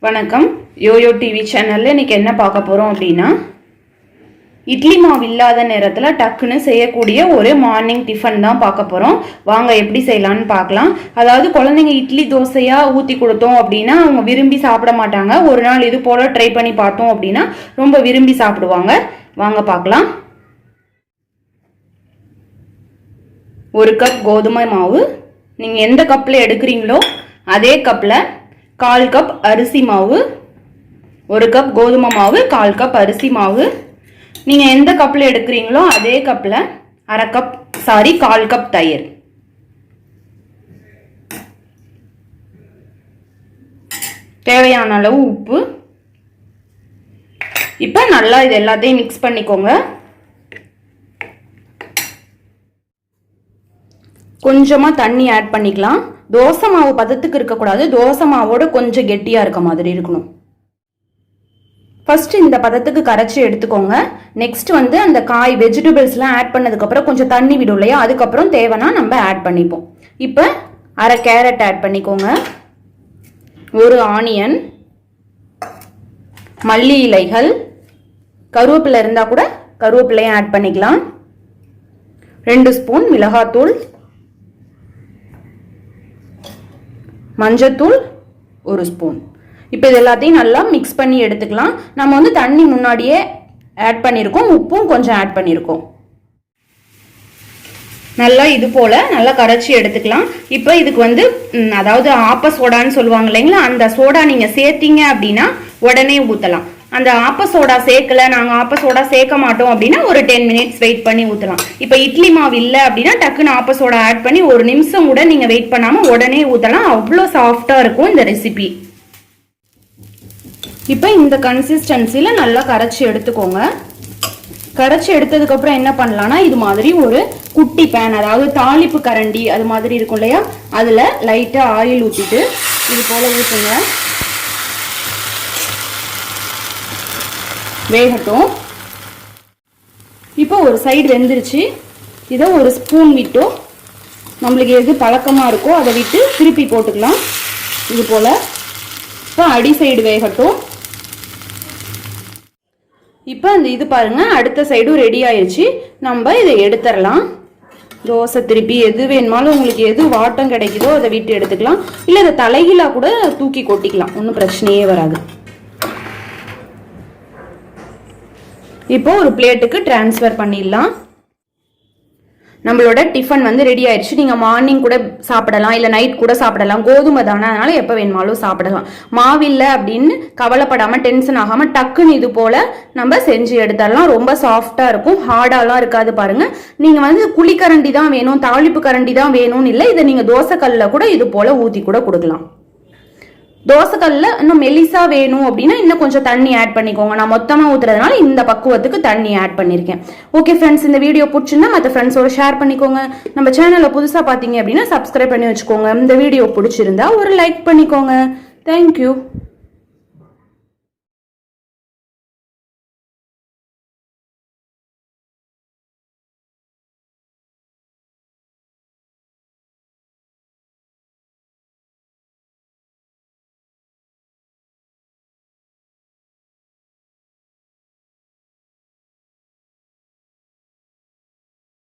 வணக்கம். YoYo TV சேனல்ல இன்னைக்கு என்ன பார்க்க போறோம் அப்படின்னா, இட்லி மாவு இல்லாத நேரத்துல டக்குன்னு செய்யக்கூடிய ஒரு மார்னிங் டிஃபன் தான் பார்க்க போறோம். வாங்க எப்படி செய்யலாம்னு பார்க்கலாம். அதாவது குழந்தைங்க இட்லி தோசையா ஊத்தி கொடுத்தோம் அப்படின்னா அவங்க விரும்பி சாப்பிட மாட்டாங்க. ஒரு நாள் இது போல ட்ரை பண்ணி பார்த்தோம் அப்படின்னா ரொம்ப விரும்பி சாப்பிடுவாங்க. வாங்க பார்க்கலாம். ஒரு கப் கோதுமை மாவு, நீங்க எந்த கப்ல எடுக்கிறீங்களோ அதே கப்ல 1/4 கப் அரிசி மாவு, 1 கப் கோதுமை மாவு, 1/4 கப் அரிசி மாவு. நீங்க எந்த கப்ல எடுக்கிறீங்களோ அதே கப்ல 1/4 கப் தயிர். தேவையான அளவு உப்பு. இப்போ நல்லா இது எல்லாத்தையும் மிக்ஸ் பண்ணிக்கோங்க. கொஞ்சமா தண்ணி ஆட் பண்ணிக்கலாம். தோசை மாவு பதத்துக்கு இருக்கக்கூடாது, தோசை மாவோட கொஞ்சம் கெட்டியா இருக்க மாதிரி இருக்கணும். ஃபர்ஸ்ட் இந்த பதத்துக்கு கரைச்சி எடுத்துக்கோங்க. நெக்ஸ்ட் வந்து அந்த காய் வெஜிடபிள்ஸ்லாம் ஆட் பண்ணதுக்கு அப்புறம் கொஞ்சம் தண்ணி விடும் இல்லையா, அதுக்கப்புறம் தேவைன்னா நம்ம ஆட் பண்ணிப்போம். இப்போ 1/2 கேரட் ஆட் பண்ணிக்கோங்க, 1 ஆனியன், மல்லி இலைகள், கருவேப்பிலை இருந்தா கூட கருவேப்பிலையும் ஆட் பண்ணிக்கலாம், 2 ஸ்பூன் மிளகாத்தூள், மஞ்சத்தூள் 1 ஸ்பூன். இப்போ இது எல்லாத்தையும் நல்லா மிக்ஸ் பண்ணி எடுத்துக்கலாம். நம்ம வந்து தண்ணி முன்னாடியே ஆட் பண்ணியிருக்கோம், உப்பும் கொஞ்சம் ஆட் பண்ணியிருக்கோம். நல்லா இது போல நல்லா கரைச்சி எடுத்துக்கலாம். இப்போ இதுக்கு வந்து அதாவது ஆப்ப சோடான்னு சொல்லுவாங்க இல்லைங்களா, அந்த சோடா நீங்க சேர்த்தீங்க அப்படின்னா உடனே ஊற்றலாம். அந்த ஆப்ப சோடா சேர்க்கல, நாங்க ஆப்ப சோடா சேர்க்க மாட்டோம் அப்படின்னா ஒரு 10 மினிட்ஸ் வெயிட் பண்ணி ஊற்றலாம். இப்போ இட்லி மாவு இல்லை அப்படின்னா டக்குன்னு ஆப்ப சோடா ஆட் பண்ணி 1 நிமிஷம் கூட நீங்க வெயிட் பண்ணாம உடனே ஊற்றலாம். அவ்வளோ சாஃப்டா இருக்கும் இந்த ரெசிபி. இப்போ இந்த கன்சிஸ்டன்சில நல்லா கரைச்சி எடுத்துக்கோங்க. கரைச்சி எடுத்ததுக்கு அப்புறம் என்ன பண்ணலாம்னா, இது மாதிரி ஒரு குட்டி பேன், அதாவது தாளிப்பு கரண்டி அது மாதிரி இருக்கும் இல்லையா, அதுல லைட்டா ஆயில் ஊத்திட்டு இது போல ஊத்துங்க. வேகட்டும். இப்போ ஒரு சைடு வெந்துருச்சு. இதை ஒரு ஸ்பூன் விட்டோ நம்மளுக்கு எது பழக்கமா இருக்கோ அதை விட்டு திருப்பி போட்டுக்கலாம் இது போல. இப்போ அடி சைடு வேகட்டும். இப்போ அந்த இது பாருங்க, அடுத்த சைடும் ரெடி ஆயிடுச்சு. நம்ம இதை எடுத்துடலாம். தோசை திருப்பி எது வேணுமாலும் உங்களுக்கு எது வாட்டம் கிடைக்குதோ அதை விட்டு எடுத்துக்கலாம். இல்லை இதை தலைகீழா கூட தூக்கி கொட்டிக்கலாம், ஒன்றும் பிரச்சனையே வராது. இப்போ ஒரு பிளேட்டுக்கு டிரான்ஸ்ஃபர் பண்ணிடலாம். நம்மளோட டிஃபன் வந்து ரெடி ஆயிடுச்சு. நீங்க மார்னிங் கூட சாப்பிடலாம், இல்ல நைட் கூட சாப்பிடலாம். கோதுமை தானே, அதனால எப்ப வேணுமாலும் சாப்பிடலாம். மாவில்ல அப்படின்னு கவலைப்படாம டென்ஷன் ஆகாம டக்குன்னு இது போல நம்ம செஞ்சு எடுத்துடலாம். ரொம்ப சாஃப்டா இருக்கும், ஹார்டாலாம் இருக்காது. பாருங்க, நீங்க வந்து குழிக்கரண்டி தான் வேணும், தாளிப்பு கரண்டி தான் வேணும்னு இல்லை, இதை நீங்க தோசை கல்ல கூட இது போல ஊத்தி கூட கொடுக்கலாம். தோசைக்கல்ல இன்னும் மெலிசா வேணும் அப்படின்னா இன்னும் கொஞ்சம் தண்ணி ஆட் பண்ணிக்கோங்க. நான் மொத்தமா ஊத்துறதுனால இந்த பக்குவத்துக்கு தண்ணி ஆட் பண்ணிருக்கேன். ஓகே ஃப்ரெண்ட்ஸ், இந்த வீடியோ பிடிச்சிருந்தா மற்ற ஃப்ரெண்ட்ஸோட ஷேர் பண்ணிக்கோங்க. நம்ம சேனலை புதுசா பாத்தீங்க அப்படின்னா சப்ஸ்கிரைப் பண்ணி வச்சுக்கோங்க. இந்த வீடியோ பிடிச்சிருந்தா ஒரு லைக் பண்ணிக்கோங்க. தேங்க்யூ.